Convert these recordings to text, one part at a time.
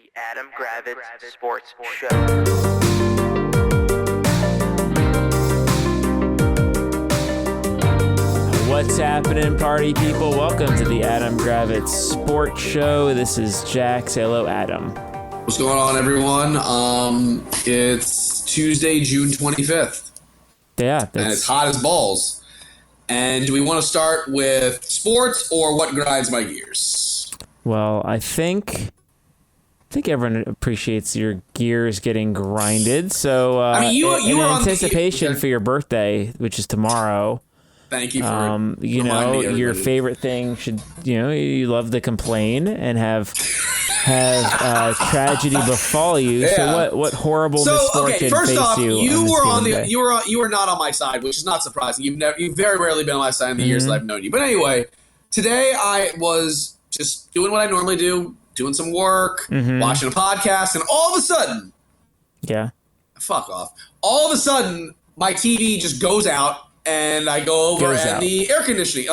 The Adam Gravitz Sports Show. What's happening, party people? Welcome to the Adam Gravitz Sports Show. This is Jack. Say hello, Adam. What's going on, everyone? It's Tuesday, June 25th. Yeah. And it's hot as balls. And do we want to start with sports or what grinds my gears? Well, I think everyone appreciates your gears getting grinded. So, you in were on anticipation for your birthday, which is tomorrow. Thank you for your favorite thing should, you love to complain and have tragedy befall you. Yeah. So what horrible misfortune first faced off, you? you were not on my side, which is not surprising. You've very rarely been on my side in the years that I've known you. But anyway, today I was just doing what I normally do, doing some work, watching a podcast, and all of a sudden, fuck off. All of a sudden, my TV just goes out. And I go over the air conditioning.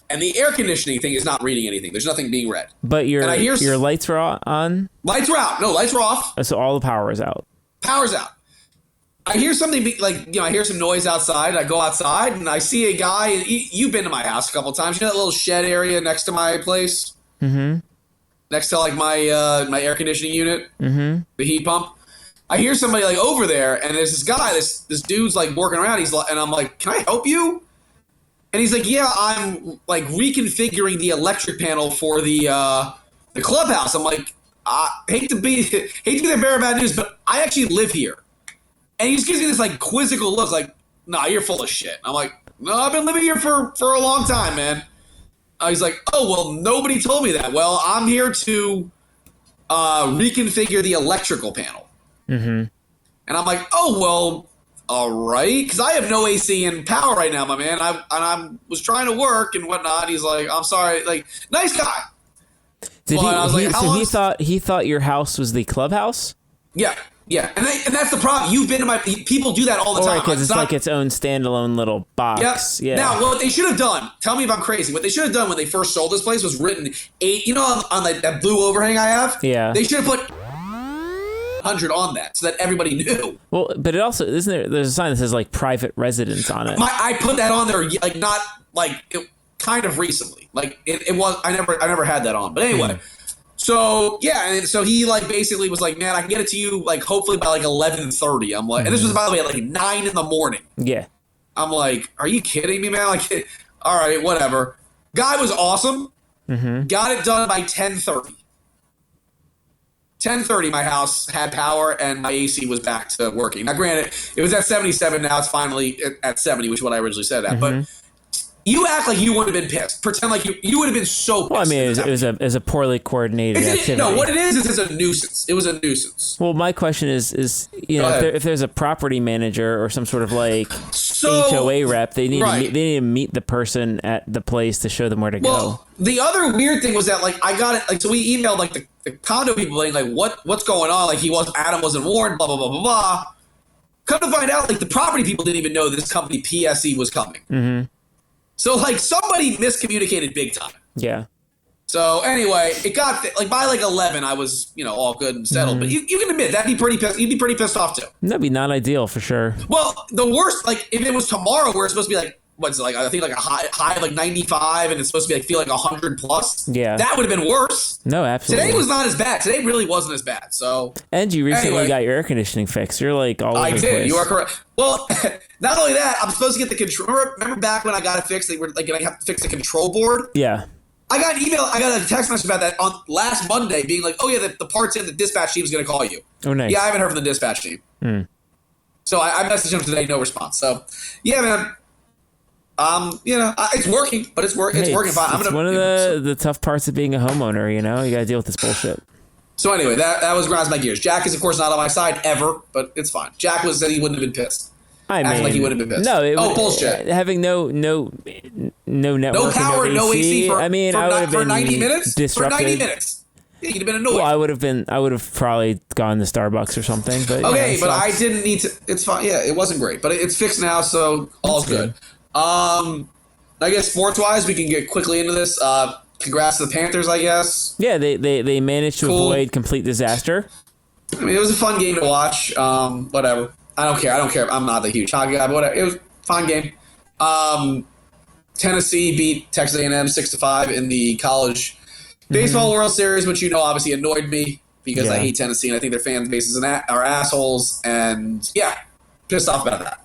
And the air conditioning thing is not reading anything. There's nothing being read. But your lights were on? Lights were out. No, lights were off. So all the power is out. Power's out. I hear something I hear some noise outside. I go outside and I see a guy. You've been to my house a couple of times. You know that little shed area next to my place? Mm-hmm. Next to my air conditioning unit? Mm-hmm. The heat pump? I hear somebody over there, and there's this guy, this dude's working around. And I'm like, "Can I help you?" And he's like, "Yeah, I'm reconfiguring the electric panel for the clubhouse." I'm like, hate to be the bearer of bad news, but I actually live here. And he just gives me this quizzical look, "Nah, you're full of shit." I'm like, "No, I've been living here for a long time, man." He's like, "Oh, well, nobody told me that." Well, I'm here to reconfigure the electrical panel. Mm-hmm. And I'm like, "Oh, well, all right," because I have no AC and power right now, my man. I was trying to work and whatnot. He's like, "I'm sorry," nice guy. He thought your house was the clubhouse? Yeah, and that's the problem. You've been to my people do that all the time because it's its own standalone little box. Yep. Yeah. Now, what they should have done? Tell me if I'm crazy. What they should have done when they first sold this place was written 8. You know, on that blue overhang I have. Yeah. They should have put 100 on that so that everybody knew. Well, but it also there's a sign that says private residence on it. I put that on there kind of recently. It was I never had that on. But anyway, so yeah, and so he basically was like, "Man, I can get it to you hopefully by 11:30." I'm like, and this was by the way at 9 in the morning. Yeah. I'm like, "Are you kidding me, man?" All right, whatever. Guy was awesome. Mm-hmm. Got it done by 10:30. 10:30, my house had power and my AC was back to working. Now, granted, it was at 77. Now it's finally at 70, which is what I originally said at. But you act like you would have been pissed. Pretend like you would have been so pissed. Well, I mean, it was a poorly coordinated activity. No, what it is it's a nuisance. It was a nuisance. Well, my question is if there's a property manager or some sort of HOA rep, they need to meet the person at the place to show them where to go. The other weird thing was that I got it so we emailed the condo people what's going on, Adam wasn't warned, blah blah blah blah blah. Come to find out the property people didn't even know this company PSE was coming. Mm-hmm. So somebody miscommunicated big time. Yeah. So anyway, it got by 11 I was all good and settled. But you can admit that'd be pretty pissed. You'd be pretty pissed off too. That'd be not ideal for sure. Well, the worst if it was tomorrow where it's supposed to be what's it I think a high of 95 and it's supposed to be feel 100 plus. Yeah. That would have been worse. No, absolutely. Today was not as bad. Today really wasn't as bad. So. And you recently got your air conditioning fixed. You're all over the place. I did. You are correct. Well, not only that, I'm supposed to get the control. Remember back when I got it fixed? They were I have to fix the control board. Yeah. I got an email. I got a text message about that on last Monday, being oh yeah, the part's in. The dispatch team's going to call you. Oh nice. Yeah, I haven't heard from the dispatch team. So I messaged him today, no response. So yeah, man. It's working, but it's working fine. It's one of the tough parts of being a homeowner. You got to deal with this bullshit. So anyway, that was grinds my gears. Jack is of course not on my side ever, but it's fine. Jack said he wouldn't have been pissed. Acting like he would have been pissed. No, bullshit. Having no network, no power, no AC. I would have been 90 minutes. Disrupted. For 90 minutes. He'd have been annoyed. Well, I would have probably gone to Starbucks or something. But okay, but I didn't need to. It's fine. Yeah, it wasn't great, but it's fixed now, so all's good. I guess sports-wise, we can get quickly into this. congrats to the Panthers, I guess. Yeah, they managed to avoid complete disaster. I mean, it was a fun game to watch. Whatever. I don't care. I'm not the huge hockey guy, but whatever. It was a fun game. Tennessee beat Texas A&M 6-5 in the college baseball World Series, which obviously annoyed me because I hate Tennessee and I think their fan bases are assholes. And yeah, pissed off about that.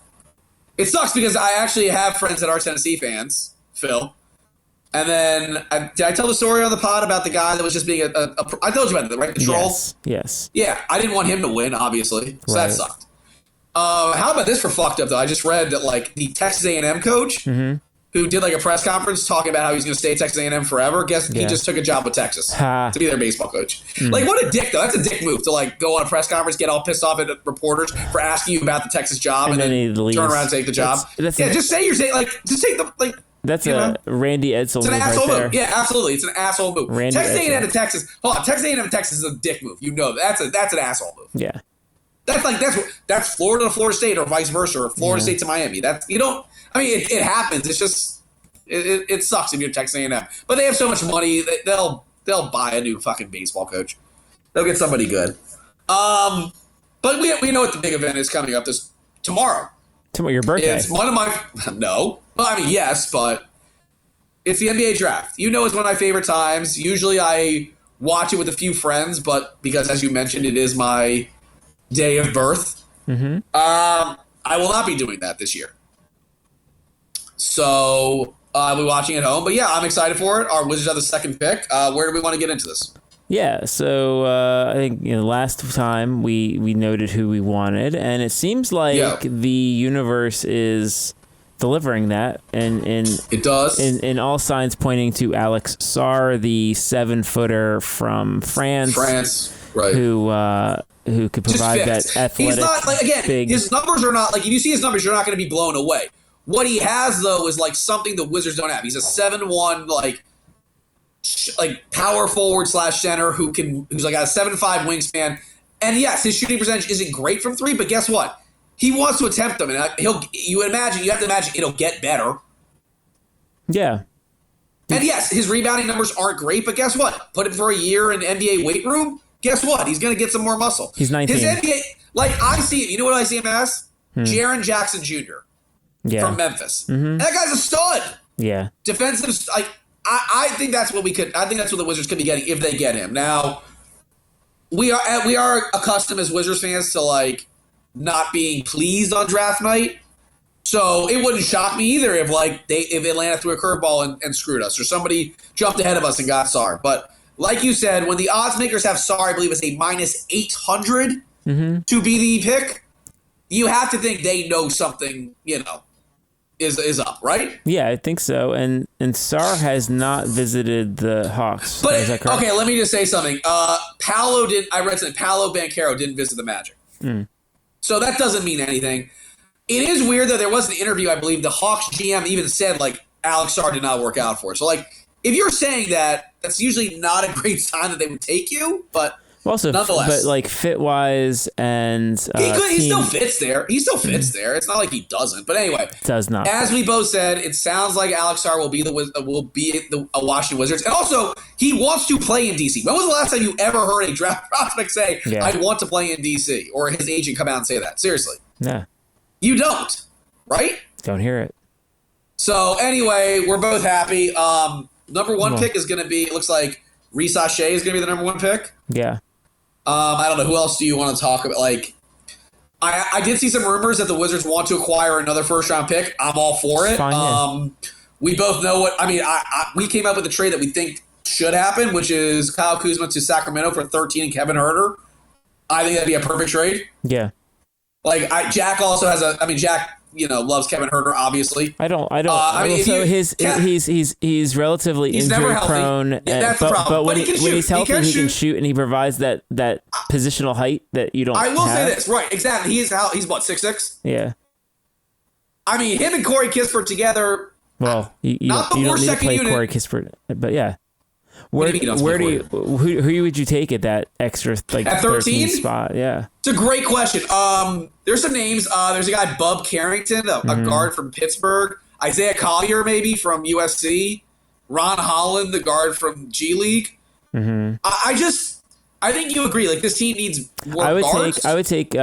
It sucks because I actually have friends that are Tennessee fans, Phil. And then, did I tell the story on the pod about the guy that was just being I told you about it, right? The troll? Yes. Yeah, I didn't want him to win, obviously. So that sucked. How about this for fucked up, though? I just read that, like, the Texas A&M coach who did, like, a press conference talking about how he's going to stay at Texas A&M forever, he just took a job with Texas to be their baseball coach. Like, what a dick, though. That's a dick move to, like, go on a press conference, get all pissed off at reporters for asking you about the Texas job, and then turn around and take the job. Just say you're saying, like, just take the, like, that's a Randy Edsel move. It's an asshole move. Yeah, absolutely. It's an asshole move. Texas A&M to Texas. Hold on. Texas A&M to Texas is a dick move. That's an asshole move. Yeah. That's Florida to Florida State or vice versa, or Florida State to Miami. It happens. It's just it sucks if you're Texas A&M. But they have so much money that they'll buy a new fucking baseball coach. They'll get somebody good. But we know what the big event is coming up tomorrow. Tomorrow, your birthday. It's one of my no. Well, I mean, yes, but it's the NBA draft. It's one of my favorite times. Usually I watch it with a few friends, but because, as you mentioned, it is my day of birth, I will not be doing that this year. So I'll be watching at home. But yeah, I'm excited for it. Our Wizards are the second pick. Where do we want to get into this? Yeah, so I think last time we noted who we wanted, and it seems like the universe is delivering that, and it does. In all signs pointing to Alex Sarr, the 7-footer from France, right? Who could provide that athletic. He's not big... his numbers are not like, if you see his numbers, you're not going to be blown away. What he has though is like something the Wizards don't have. He's a 7'1", like power forward / center who's like a 7'5" wingspan. And yes, his shooting percentage isn't great from three, but guess what? He wants to attempt them, and you have to imagine it'll get better. Yeah. And yes, his rebounding numbers aren't great, but guess what? Put him for a year in NBA weight room. Guess what? He's going to get some more muscle. He's 19. His NBA, I see, you know what I see him as? Jaren Jackson Jr. From Memphis. And that guy's a stud. Yeah. Defensive, I think that's what the Wizards could be getting if they get him. Now, we are accustomed as Wizards fans to not being pleased on draft night. So it wouldn't shock me either if Atlanta threw a curveball and screwed us, or somebody jumped ahead of us and got Sarr. But like you said, when the odds makers have Sarr, I believe it's a -800 to be the pick, you have to think they know something, is up, right? Yeah, I think so. And Sarr has not visited the Hawks. But is that correct? Okay, let me just say something. Paolo Banchero didn't visit the Magic. So that doesn't mean anything. It is weird that there was an interview, I believe the Hawks GM even said Alex Sarr did not work out for it. So if you're saying that, that's usually not a great sign that they would take you, but also, nonetheless. But fit-wise and he still fits there. He still fits there. It's not like he doesn't. But anyway, does not. As we both said, it sounds like Alex Sarr will be the Washington Wizards, and also he wants to play in DC. When was the last time you ever heard a draft prospect say, "I want to play in DC," or his agent come out and say that? Seriously, yeah, you don't, right? Don't hear it. So anyway, we're both happy. Number one pick is going to be. It looks like Reese Shea is going to be the number one pick. Yeah. I don't know. Who else do you want to talk about? I did see some rumors that the Wizards want to acquire another first-round pick. I'm all for it. Fine, we both know what – we came up with a trade that we think should happen, which is Kyle Kuzma to Sacramento for 13 and Kevin Huerter. I think that'd be a perfect trade. Yeah. Jack also has Jack – loves Kevin Huerter, obviously. I don't. He's relatively injury prone. That's the problem. But when he's healthy, he can shoot, and he provides that positional height that you don't. I will have. say this, right? Exactly. He's what, 6'6"? Yeah. Him and Corey Kispert together. Well, you don't need to play unit. Corey Kispert, but yeah. Who would you take at that extra at 13 spot? Yeah, it's a great question. There's some names. There's a guy Bub Carrington, a guard from Pittsburgh. Isaiah Collier maybe from USC. Ron Holland, the guard from G League. Mm-hmm. I think you agree. Like, this team needs more guards. I would take.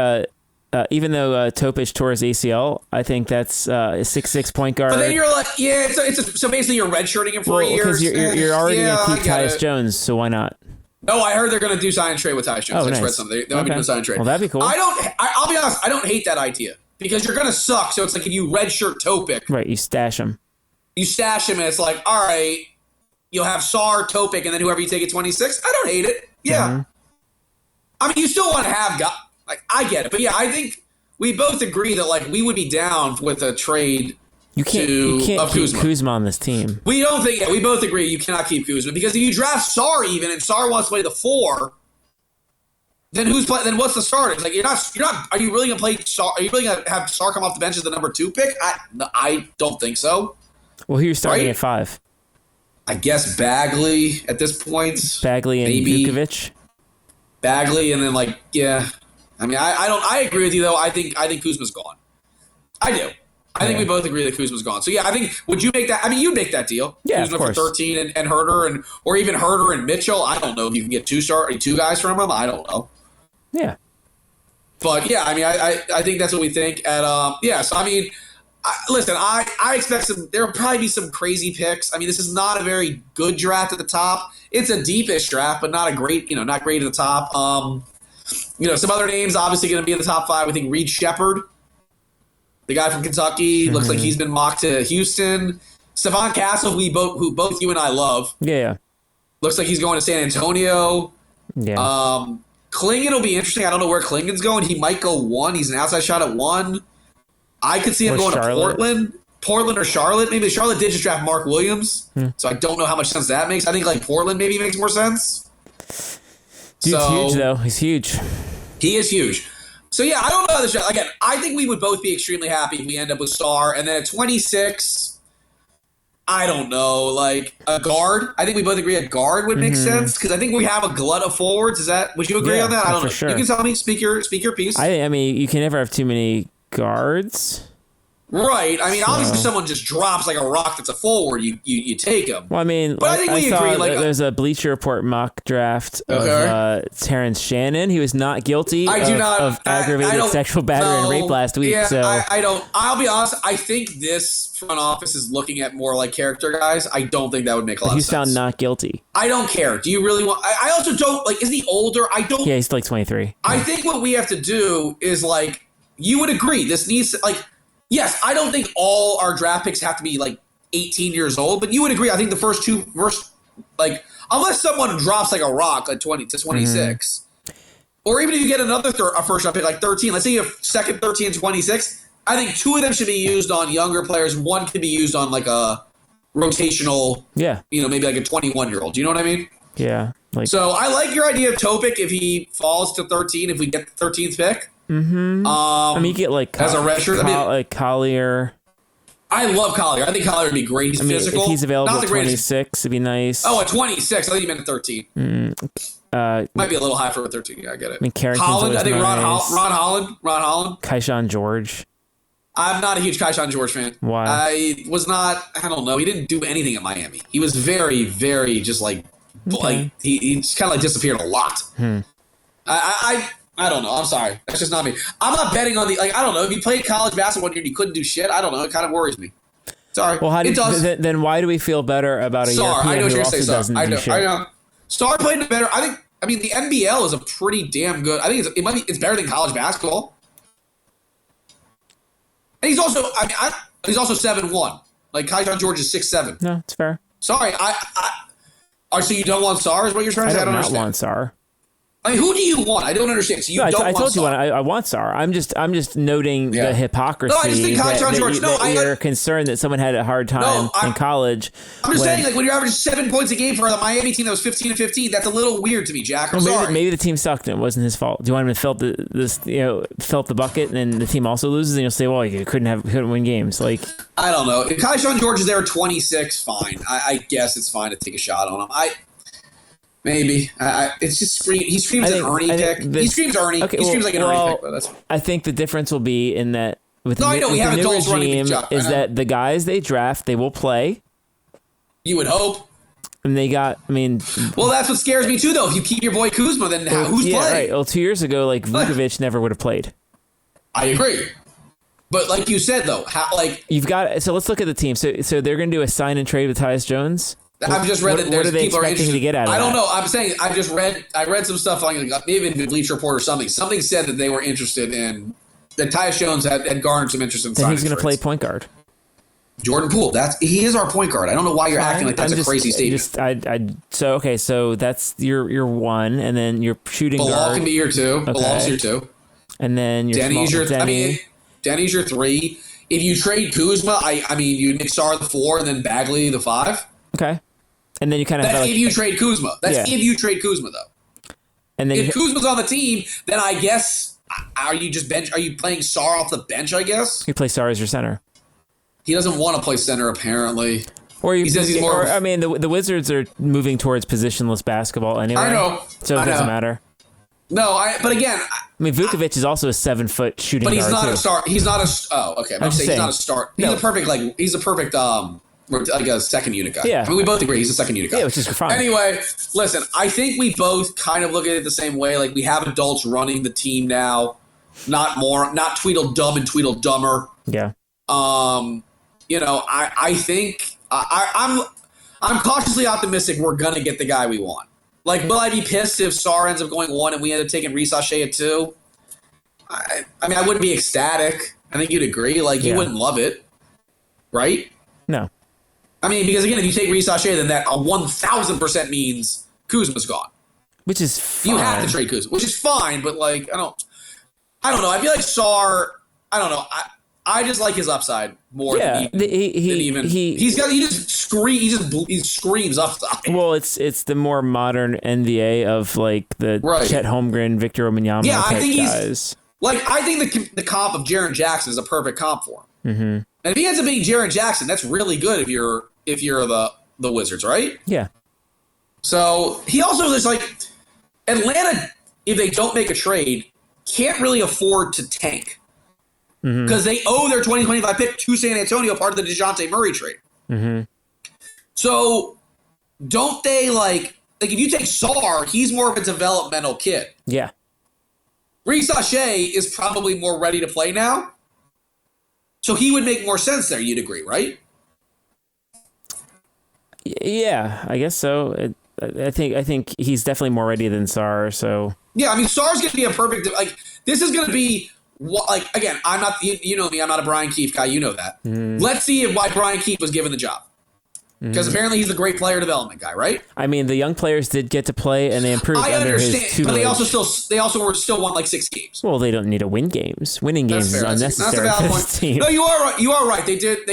Even though Topic tore his ACL, I think that's a 6'6" point guard. But then you're like, so basically you're redshirting him for a year. Because you're already going to keep Tyus Jones, so why not? No, I heard they're going to do sign and trade with Tyus Jones. I just read something. They might be doing sign and trade. Well, that'd be cool. I'll be honest, I don't hate that idea. Because you're going to suck, so it's like if you redshirt Topic. Right, you stash him. You stash him, and it's like, all right, you'll have Sarr, Topic, and then whoever you take at 26. I don't hate it. Yeah. Mm-hmm. I mean, you still want to have guys. Like, I get it. But, yeah, I think we both agree that, like, we would be down with a trade. You can't keep Kuzma on this team. We don't think. Yeah, we both agree you cannot keep Kuzma because if you draft Sarr even and Sarr wants to play the 4, then Then what's the starter? It's like you're not. Are you really gonna play Sarr? Are you really gonna have Sarr come off the bench as the number 2 pick? I don't think so. Well, who are you starting at 5? I guess Bagley at this point. Bagley and Vukovic. Bagley and then I mean I agree with you though. I think Kuzma's gone. I do. I think we both agree that Kuzma's gone. So, yeah, I think, would you make that? I mean, you'd make that deal. Yeah, Kuzma for 13 and Herter, or even Herter and Mitchell. I don't know if you can get 2 guys from him. I don't know. Yeah. But, yeah, I mean, I think that's what we think. And, so, I mean, listen, I expect there will probably be some crazy picks. I mean, this is not a very good draft at the top. It's a deepish draft, but not a great, not great at the top. Some other names obviously going to be in the top 5. We think Reed Shepherd. The guy from Kentucky looks like he's been mocked to Houston. Stephon Castle, who both you and I love. Yeah. Looks like he's going to San Antonio. Yeah. Klingon will be interesting. I don't know where Klingon's going. He might go 1. He's an outside shot at 1. I could see him going to Portland or Charlotte. Maybe Charlotte did just draft Mark Williams, so I don't know how much sense that makes. I think Portland maybe makes more sense. Dude's huge though. He's huge. He is huge. So, yeah, I don't know how this – again, I think we would both be extremely happy if we end up with Sarr. And then at 26, I don't know, like a guard. I think we both agree a guard would make sense because I think we have a glut of forwards. Would you agree on that? I don't know. Sure. You can tell me, speak your piece. I mean, you can never have too many guards. Right. I mean, obviously, if someone just drops like a rock that's a forward, you take them. Well, I mean, but I think we agree. There's a Bleacher Report mock draft of Terrence Shannon. He was not guilty of aggravated sexual battery and rape last week. Yeah, so I don't. I'll be honest. I think this front office is looking at more like character guys. I don't think that would make a lot of sense. He's found not guilty. I don't care. Do you really want? I also don't like. Isn't he older? I don't. Yeah, he's like 23. I think what we have to do is like. You would agree. This needs to like. Yes, I don't think all our draft picks have to be like 18 years old, but you would agree. I think the first unless someone drops like a rock at 20 to 26, or even if you get another a first round pick like 13, let's say you have second 13 and 26, I think 2 of them should be used on younger players. 1 could be used on like a rotational, maybe like a 21-year-old. Do you know what I mean? Yeah. So I like your idea of Topic if he falls to 13, if we get the 13th pick. Mm-hmm. I mean, you get as a redshirt, Collier. I love Collier. I think Collier would be great. He's physical. If he's available at 26, it'd be nice. Oh, at 26. I think you meant at 13. Might be a little high for a 13. Yeah, I get it. I mean, Holland. I think nice. Ron Holland. Kaishan George. I'm not a huge Kaishan George fan. Why? I was not. I don't know. He didn't do anything at Miami. He was very, very just like he just kind of like disappeared a lot. I don't know. I'm sorry. That's just not me. I'm not betting on I don't know. If you played college basketball and you couldn't do shit, I don't know. It kind of worries me. Sorry. Well, then why do we feel better about a European who also doesn't do shit? I know. Sarr played better. I mean, the NBL is a pretty damn good. I think it's better than college basketball. And he's also, he's also 7'1". Like, Kaishan George is 6'7". No, it's fair. Sorry. So you don't want Sarr is what you're trying to say? I don't understand. Want Sarr. I mean, who do you want? I don't understand. So I told you I want Sarr. I'm just noting the hypocrisy. No, I just think Kaishan George. You're concerned that someone had a hard time in college. I'm just saying, like when you're averaging 7 points a game for the Miami team that was 15 and 15, that's a little weird to me, Jack. I'm sorry. Maybe the team sucked and it wasn't his fault. Do you want him to fill the bucket and then the team also loses and you'll say, well, you couldn't win games? Like, I don't know. If Kaishan George is there at 26, fine. I guess it's fine to take a shot on him. Maybe. It's just he screams an Ernie pick. He screams Ernie. Okay, he screams like an Ernie pick. But that's... I think the difference will be in that with the new regime is that the guys they draft, they will play. You would hope. And they got, Well, that's what scares me too, though. If you keep your boy Kuzma, then who's playing? Right. Well, 2 years ago, Vukovic never would have played. I agree. But like you said, though, you've got. So let's look at the team. So they're going to do a sign and trade with Tyus Jones. I've just read that there's what are they people expecting to get out of I don't that? know. I'm saying I read some stuff on maybe in the Bleacher Report or something. Something said that they were interested in that Tyus Jones had garnered some interest in. Then who's going to play point guard? Jordan Poole. He is our point guard. I don't know why you're acting like that's a crazy statement. So that's your one, and then your shooting Bilal guard can be your two. Okay. Bilal's your two. And then your Denny's your. Denny's your three. If you trade Kuzma, you Nick Sarr the 4, and then Bagley the 5. Okay. And then you kind of if you trade Kuzma. That's if you trade Kuzma, though. And then if Kuzma's on the team, then I guess are you playing Sarr off the bench? I guess you play Sarr as your center. He doesn't want to play center, apparently. He says he's more. The Wizards are moving towards positionless basketball anyway. I know. So it doesn't matter. No, but again, Vukovic is also a 7-foot shooting guard. But he's not too. a star. He's not a. Oh, okay. I'm saying he's not a star. He's a perfect a second unit guy. Yeah. We both agree he's a second unit guy. Yeah, which is fine. Anyway, listen, I think we both kind of look at it the same way. Like, we have adults running the team now, not Tweedledum and Tweedledummer. Yeah. I think I'm cautiously optimistic we're gonna get the guy we want. Like, will I be pissed if Sarr ends up going 1 and we end up taking Risachet at 2? I wouldn't be ecstatic. I think you'd agree. Like, you wouldn't love it, right? No. Because again, if you take Risachet, then that 1,000% means Kuzma's gone. Which is fine. You have to trade Kuzma, which is fine, but I don't know. I feel like Sarr. I don't know. I just like his upside more than he screams upside. Well, it's the more modern NBA of the Chet Holmgren, Victor Wembanyama type guys. I think the comp of Jaren Jackson is a perfect comp for him. Mm-hmm. And if he ends up being Jaren Jackson, that's really good if you're the Wizards, right? Yeah. So he also is Atlanta, if they don't make a trade, can't really afford to tank. Because they owe their 2025 pick to San Antonio, part of the DeJounte Murray trade. Mm-hmm. So don't they if you take Sarr, he's more of a developmental kid. Yeah. Risachet is probably more ready to play now. So he would make more sense there, you'd agree, right? Yeah, I guess so. I think he's definitely more ready than Sarr, so. Yeah, Sarr's going to be a perfect this is going to be again, I'm not, you know me, I'm not a Brian Keefe guy, you know that. Let's see why Brian Keefe was given the job. Because apparently he's a great player development guy, right? The young players did get to play and they improved under his tutelage. But they also won 6 games. Well, they don't need to win games. Winning games is unnecessary. That's a valid for point. this team. No, you are right. They did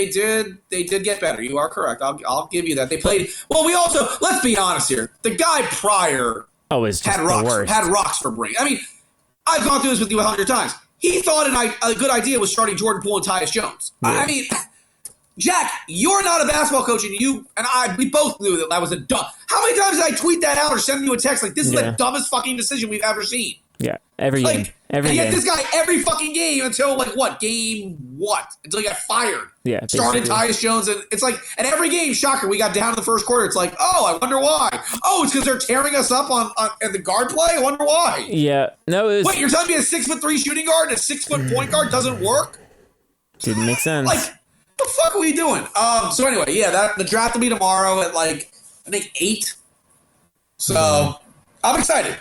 get better. You are correct. I'll give you that. They played well. We also, let's be honest here. The guy prior had rocks for bring. I've gone through this with you 100 times. He thought a good idea was starting Jordan Poole and Tyus Jones. Yeah. Jack, you're not a basketball coach, and we both knew that was a dumb. How many times did I tweet that out or send you a text this is the dumbest fucking decision we've ever seen? Yeah, every game. This guy every fucking game until game what? Until he got fired. Yeah, started Tyus Jones, and it's and every game, shocker, we got down to the first quarter. It's I wonder why. Oh, it's because they're tearing us up on the guard play. I wonder why. Yeah, no. Wait, you're telling me a 6'3" shooting guard and a 6' point guard doesn't work? Didn't make sense. What the fuck are we doing? So anyway, the draft will be tomorrow at I think 8. So I'm excited.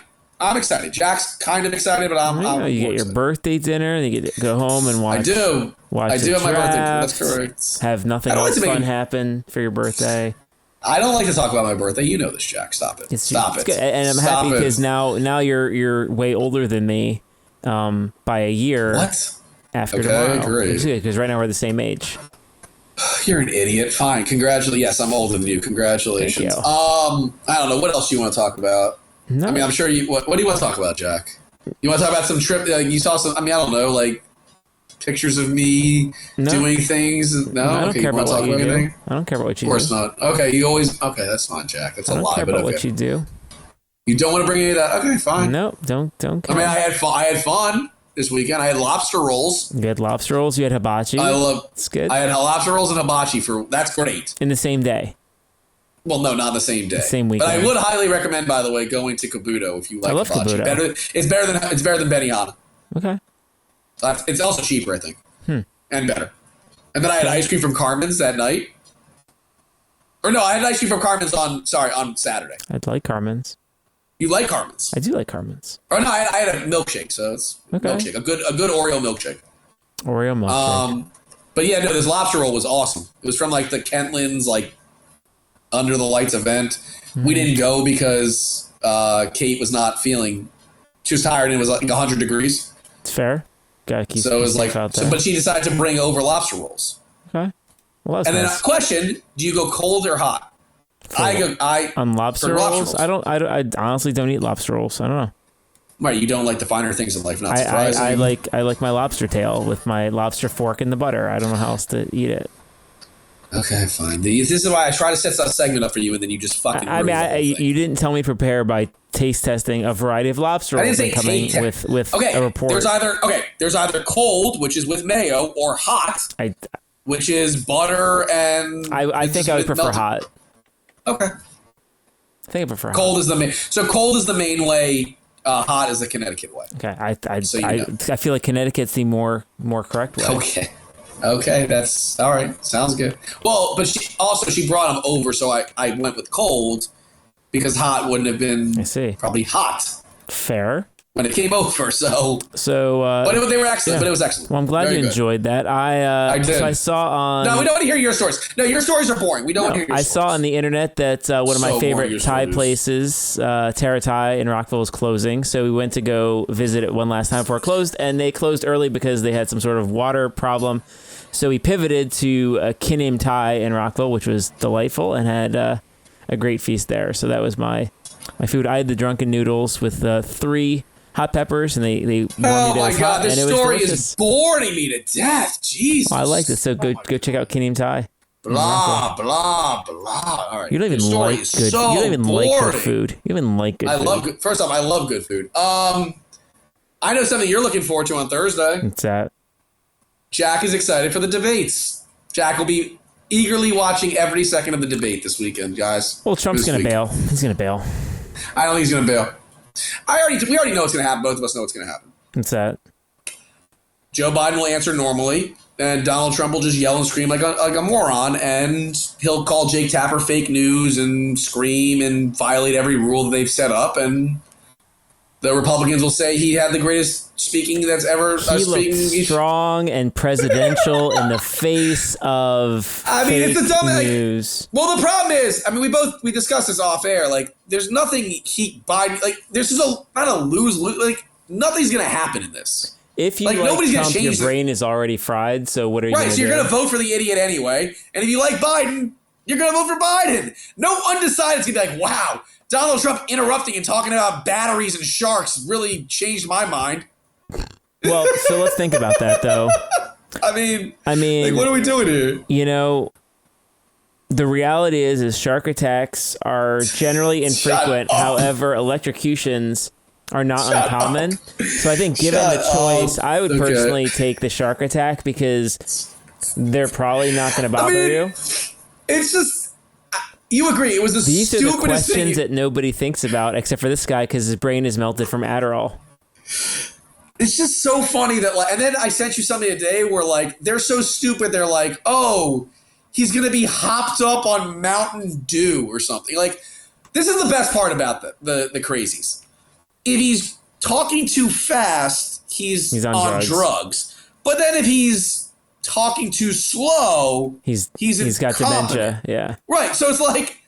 Jack's kind of excited, but I'm you get your birthday dinner, and you get to go home and watch. I do. I do have my birthday. That's correct. Have nothing else fun happen for your birthday. I don't like to talk about my birthday. You know this, Jack. Stop it. Stop it. Good. And I'm happy because now you're way older than me by a year. What? After tomorrow. Great. It's good because right now we're the same age. You're an idiot. Fine. Congratulations. Yes, I'm older than you. Congratulations. Thank you. I don't know. What else do you want to talk about? No. I'm sure you. What do you want to talk about, Jack? You want to talk about some trip? You saw some. I don't know. Pictures of me doing things. No. I don't care about what you do. I don't care about what you do. Of course not. Okay. You always. Okay. That's fine, Jack. That's a lie. I don't care about what you do. You don't want to bring any of that. Okay. Fine. No. Don't care. I had fun. I had fun this weekend. I had lobster rolls. You had lobster rolls. You had hibachi. I love. It's good. I had lobster rolls and hibachi that's great. In the same day. Well, no, not the same day. Same weekend. But I would highly recommend, by the way, going to Kabuto if you like hibachi. Kabuto. It's better than Benihana. Okay. It's also cheaper, I think, and better. And then I had ice cream from Carmen's that night. Or no, I had ice cream from Carmen's on Saturday. I'd like Carmen's. You like Carmen's? I do like Carmen's. Or no, I had a milkshake, so it's milkshake, a good Oreo milkshake. Oreo milkshake. But yeah, no, this lobster roll was awesome. It was from like the Kentlands Under the Lights event. We didn't go because Kate was not feeling. She was tired and it was like 100 degrees. It's fair. Gotta keep. So it was but she decided to bring over lobster rolls. Okay. Well, that's and nice. then a question: do you go cold or hot? On lobster rolls? I honestly don't eat lobster rolls. I don't know. Right, you don't like the finer things in life. Not surprising. I like my lobster tail with my lobster fork in the butter. I don't know how else to eat it. Okay, fine. This is why I try to set that segment up for you, and then you just fucking. You didn't tell me to prepare by taste testing a variety of lobster rolls and coming with a report. There's either cold, which is with mayo, or hot, which is butter and. I think I would prefer hot. Okay. I think I prefer cold hot. is the main. So cold is the main way. Hot is the Connecticut way. Okay, I feel like Connecticut's the more correct way. Okay, that's all right. Sounds good. Well, but she brought them over, so I went with cold because hot wouldn't have been probably hot. Fair. When it came over, so but they were excellent. Yeah. But it was excellent. Well, I'm glad you enjoyed that. I did. So I saw on. No, we don't want to hear your stories. No, your stories are boring. We don't want to hear your stories. I saw on the internet that one of my favorite Thai places, Terra Thai in Rockville, is closing. So we went to go visit it one last time before it closed, and they closed early because they had some sort of water problem. So we pivoted to Kinim Thai in Rockville, which was delightful, and had a great feast there. So that was my food. I had the drunken noodles with 3 hot peppers, and they warmed me to Oh my god, this story is boring me to death. Jesus. I liked it. So go check out Kinim Thai. Blah blah blah. All right. You don't even like good. You don't even like good food. You don't even like good food. love good. First off, I love good food. I know something you're looking forward to on Thursday. What's that? Jack is excited for the debates. Jack will be eagerly watching every second of the debate this weekend, guys. Well, Trump's going to bail. He's going to bail. I don't think he's going to bail. We already know what's going to happen. Both of us know what's going to happen. What's that? Joe Biden will answer normally, and Donald Trump will just yell and scream like a moron, and he'll call Jake Tapper fake news and scream and violate every rule that they've set up, and the Republicans will say he had the greatest speaking that's ever. He looked strong and presidential in the face of. It's a dumb news. Well, the problem is, we discussed this off air. Like, there's nothing Biden. Like, there's just not a lose. Like, nothing's gonna happen in this. If you like nobody's Trump, gonna change your brain is already fried. So what are you going to do? Right, so you're gonna vote for the idiot anyway. And if you like Biden, you're gonna vote for Biden. No undecided's gonna be like, wow. Donald Trump interrupting and talking about batteries and sharks really changed my mind. Well, so let's think about that, though. I mean, like, what are we doing here? You know, the reality is shark attacks are generally infrequent. However, electrocutions are not uncommon. So I think given the choice, I would personally take the shark attack because they're probably not going to bother you. It's just... You agree. It was the These stupidest are the questions thing. that nobody thinks about except for this guy because his brain is melted from Adderall. It's just so funny that, and then I sent you something today where, they're so stupid. They're like, oh, he's going to be hopped up on Mountain Dew or something. Like, this is the best part about the crazies. If he's talking too fast, he's on drugs. But then if he's talking too slow, he's got dementia. Yeah. Right. So it's like,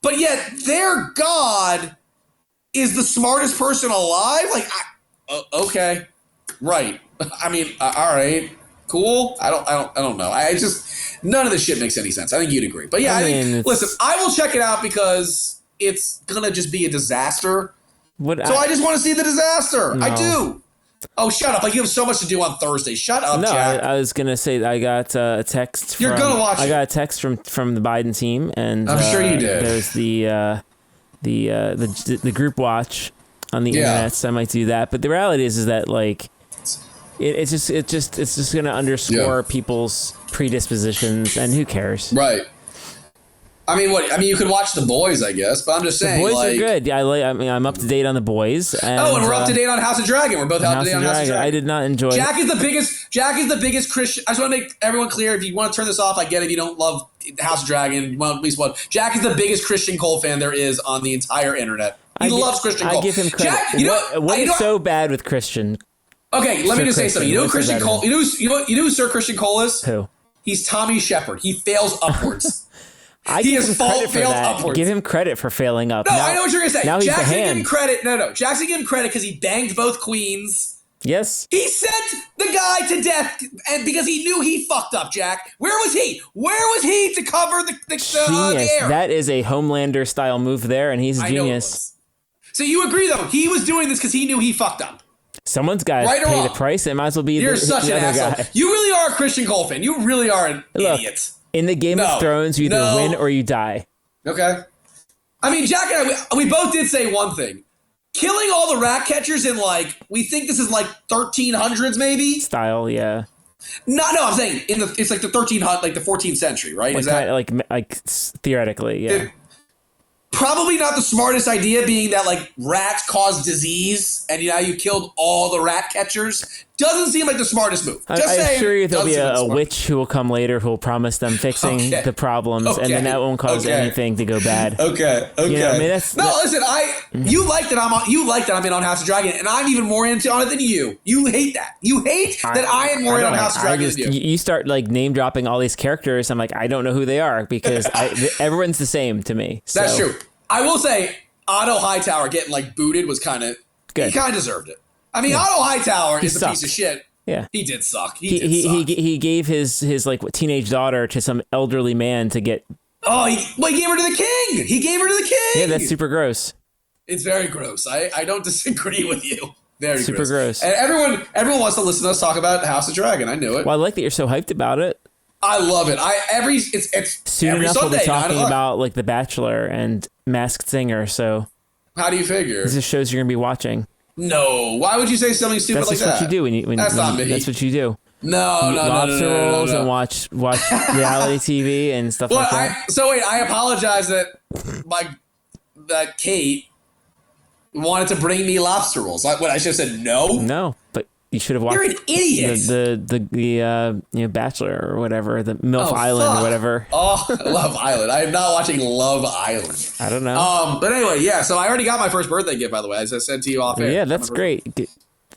but yet their God is the smartest person alive. Like, okay, right. All right, cool. I don't know. I just, none of this shit makes any sense. I think you'd agree. But yeah, listen, I will check it out because it's gonna just be a disaster. I just want to see the disaster. No. I do. Oh, shut up. You have so much to do on Thursday. Shut up, Jack. I was going to say I got a text from... You're going to watch it. I got a text from the Biden team, and... I'm sure you did. There's the group watch on the internet, so I might do that. But the reality is that, it's just going to underscore people's predispositions, and who cares? Right. I mean, what? I mean, you could watch The Boys, I guess, but I'm just saying. The Boys are good. Yeah, I mean, I'm up to date on The Boys. And we're up to date on House of Dragon. We're both up to date on House of Dragon. I did not enjoy. Jack is the biggest Christian. I just want to make everyone clear. If you want to turn this off, I get it. If you don't love House of Dragon, well, at least one. Jack is the biggest Criston Cole fan there is on the entire internet. He loves Criston Cole. I give him credit. Jack, what is so bad with Christian? Okay, let me just say something. You know Criston Cole. You know who Ser Criston Cole is? Who? He's Tommy Shepard. He fails upwards. I give him credit for that. Upwards. Give him credit for failing up. No, I know what you're gonna say. Now he's Jackson the hand. Give him credit. No. Jackson give him credit because he banged both queens. Yes. He sent the guy to death, and because he knew he fucked up. Jack, where was he? Where was he to cover the air? That is a Homelander style move there, and he's a genius. So you agree though? He was doing this because he knew he fucked up. Someone's got to pay the price. It might as well be You're the such an other asshole. guy. You really are a Criston Cole fan. You really are an idiot. In the Game of Thrones, you either win or you die. Okay. I mean, Jack and I, we both did say one thing. Killing all the rat catchers in we think this is 1300s maybe? Style, yeah. No, I'm saying it's like the 1300, the 14th century, right? Is that like theoretically, yeah. Probably not the smartest idea, being that rats cause disease, and now you killed all the rat catchers. Doesn't seem like the smartest move. I'm sure there'll be a witch who will come later who will promise them fixing the problems, and then that won't cause anything to go bad. Okay. You know, I mean, listen, you like that I'm in on House of Dragon, and I'm even more into on it than you. You hate that. You hate that I am more in on House of Dragon than you. You start name dropping all these characters. I'm like, I don't know who they are because everyone's the same to me. So. That's true. I will say, Otto Hightower getting booted was kind of good. He kind of deserved it. I mean, Otto Hightower is a piece of shit. Yeah, he did suck. He gave his teenage daughter to some elderly man to get. Oh, he gave her to the king. He gave her to the king. Yeah, that's super gross. It's very gross. I don't disagree with you. Very super gross. And everyone wants to listen to us talk about House of Dragon. I knew it. Well, I like that you're so hyped about it. I love it. It's soon every enough Sunday, we'll be talking about The Bachelor and Masked Singer. So how do you figure? These are shows you're gonna be watching. No, why would you say something stupid like that? That's what you do that's what you do. No. Lobster rolls and watch reality TV and stuff like that. I apologize that Kate wanted to bring me lobster rolls. I should have said no. No, but you should have watched. You're an idiot. The Bachelor or whatever, the MILF Island or whatever. Oh, Love Island. I am not watching Love Island. I don't know. But anyway, yeah. So I already got my first birthday gift, by the way, as I said to you off air. Yeah, that's great.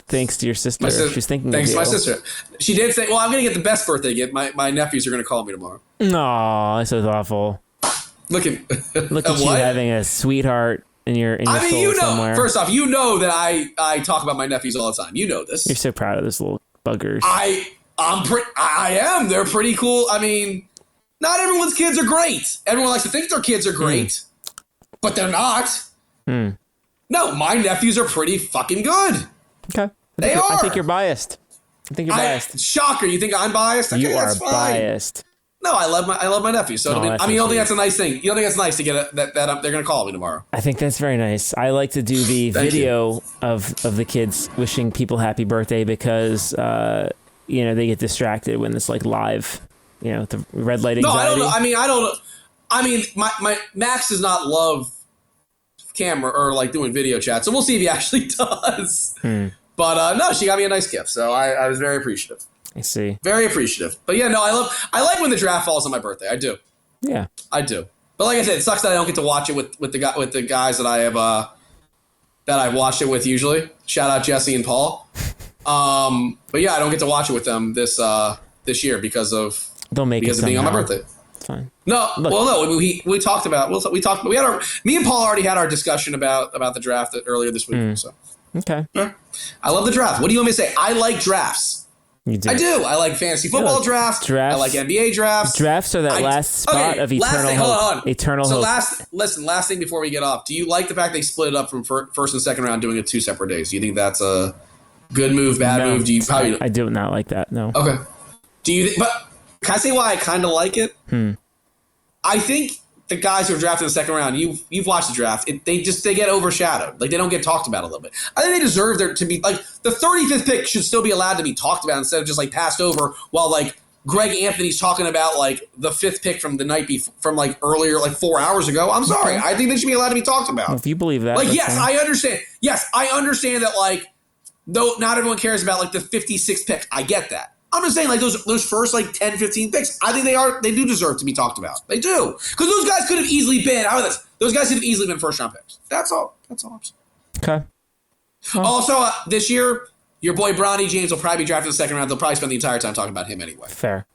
Thanks to your sister. She's thinking. Thanks to my sister. She did say, "Well, I'm going to get the best birthday gift. My nephews are going to call me tomorrow." No, this is awful. Look at you having a sweetheart. In your soul somewhere. First off, you know that I talk about my nephews all the time. You know this. You're so proud of those little buggers. I am. They're pretty cool. I mean, not everyone's kids are great. Everyone likes to think their kids are great, but they're not. No, my nephews are pretty fucking good. Okay. I think you're biased. Shocker. You think I'm biased? Okay, you are that's fine. biased. No, I love my nephew. So you don't think that's a nice thing? You don't think it's nice to get that they're going to call me tomorrow? I think that's very nice. I like to do the video of the kids wishing people happy birthday because they get distracted when it's live. The red light anxiety. No, I don't know. I mean, my Max does not love camera or doing video chat, so we'll see if he actually does. But no, she got me a nice gift, so I was very appreciative. I see. Very appreciative. But yeah, no, I like when the draft falls on my birthday. I do. Yeah. I do. But like I said, it sucks that I don't get to watch it with the guys that I have that I've watched it with usually. Shout out Jesse and Paul. But yeah, I don't get to watch it with them this year because of being on my birthday. It's fine. No, we talked about me and Paul already had our discussion about the draft earlier this week. So okay. Yeah. I love the draft. What do you want me to say? I like drafts. You do. I do. I like fantasy football drafts. I like NBA drafts. Drafts are that last spot of eternal hope. Hold on. Eternal hope. Last thing before we get off. Do you like the fact they split it up from first and second round, doing it 2 separate days? Do you think that's a good move, bad move? Do you probably? I do not like that. No. Okay. Do you? But can I say why I kind of like it? I think the guys who are drafted in the second round, you've watched the draft. They get overshadowed. They don't get talked about a little bit. I think they deserve there to be the 35th pick should still be allowed to be talked about instead of just passed over while Greg Anthony's talking about like the 5th pick from the night before, from like earlier, like 4 hours ago. I'm sorry. I think they should be allowed to be talked about. Well, if you believe that, like, yes, fine. I understand. Yes, I understand that. Like, though not everyone cares about like the 56th pick. I get that. I'm just saying, like those first like 10, 15 picks. I think they do deserve to be talked about. They do, because those guys could have easily been. How about this? Those guys could have easily been first-round picks. That's all. That's all I'm saying. Okay. Well, Also, this year, your boy Bronny James will probably be drafted in the 2nd round. They'll probably spend the entire time talking about him anyway. fair.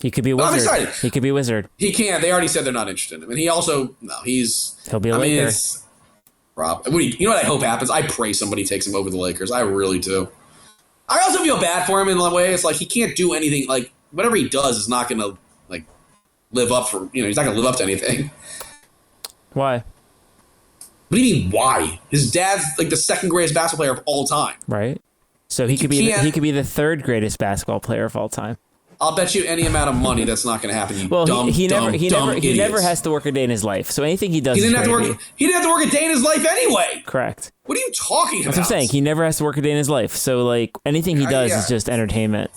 He could be a But I'm wizard. excited. He could be a wizard. He can. They already said they're not interested in him. And he also, no, He'll be a Laker. Rob, you know what I hope happens? I pray somebody takes him over the Lakers. I really do. I also feel bad for him in a way. It's like he can't do anything. Like, whatever he does is not going to, like, live up for, he's not going to live up to anything. Why? What do you mean, why? His dad's, like, the 2nd greatest basketball player of all time. Right. So he could be the 3rd greatest basketball player of all time. I'll bet you any amount of money that's not going to happen. He never idiots. has to work a day in his life. So anything he does, He didn't is have to gravy. work. He didn't have to work a day in his life anyway. Correct. What are you talking about? That's what I'm saying. He never has to work a day in his life. So like anything he does is just entertainment.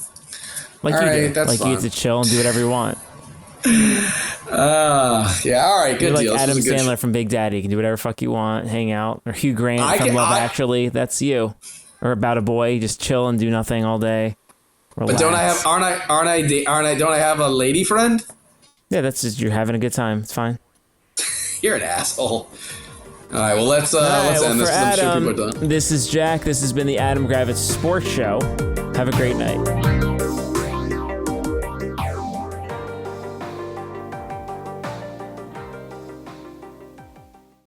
Like all you right, do. that's like fine. you get to chill and do whatever you want. Yeah, all right, good You're like deal. Adam Sandler from Big Daddy. You can do whatever fuck you want, hang out. Or Hugh Grant from Love Actually. That's you. Or About a Boy. Just chill and do nothing all day. Relax. But don't I have a lady friend? Yeah, that's just you're having a good time. It's fine. You're an asshole. All right, well let's end this. For 'Cause I'm sure Adam, people are done. this is Jack. This has been the Adam Gravitz Sports Show. Have a great night.